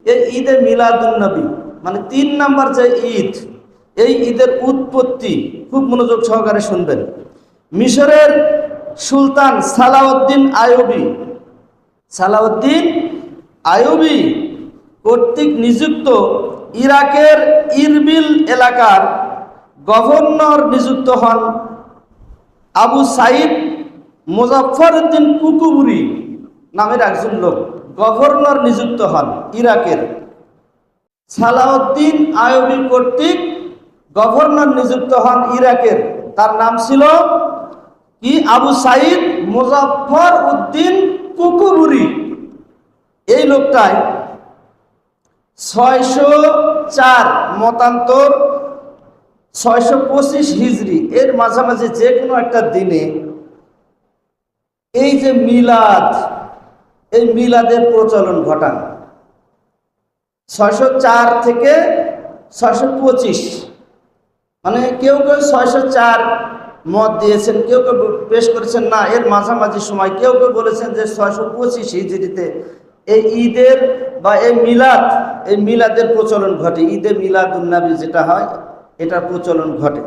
এই ঈদে মিলাদুন্নবী মানে 3 নাম্বার যে ঈদ, এই ঈদের উৎপত্তি খুব মনোযোগ সহকারে শুনবেন। মিশরের সুলতান সালাউদ্দিন আইয়ুবী কর্তৃক নিযুক্ত ইরাকের ইরবিল এলাকার গভর্নর নিযুক্ত হন আবু সাইদ মুজাফফরউদ্দিন কুকুবুরি নামের একজন লোক গভর্নর নিযুক্ত হন ইরাকের। সালাউদ্দিন আইয়ুবী কর্তৃক গভর্নর নিযুক্ত হন ইরাকের, তার নাম ছিল কি? আবু সাইদ মুজাফফরউদ্দিন কুকুবুরি। এই লোকটাই 604 মতান্তর 625 হিজরি এর মাঝামাঝি যে কোনো একটা দিনে এই যে মিলাদ, এই মিলাদের প্রচলন ঘটান। 604 থেকে 625, মানে কেউ কেউ 604 মত দিয়েছেন, কেউ কেউ পেশ করেছেন না এর মাঝামাঝি সময়, কেউ কেউ বলেছেন যে 625 হিজরিতে এই ঈদের বা এই মিলাদের প্রচলন ঘটে। ঈদে মিলাদুন্নবী যেটা হয় এটার প্রচলন ঘটে।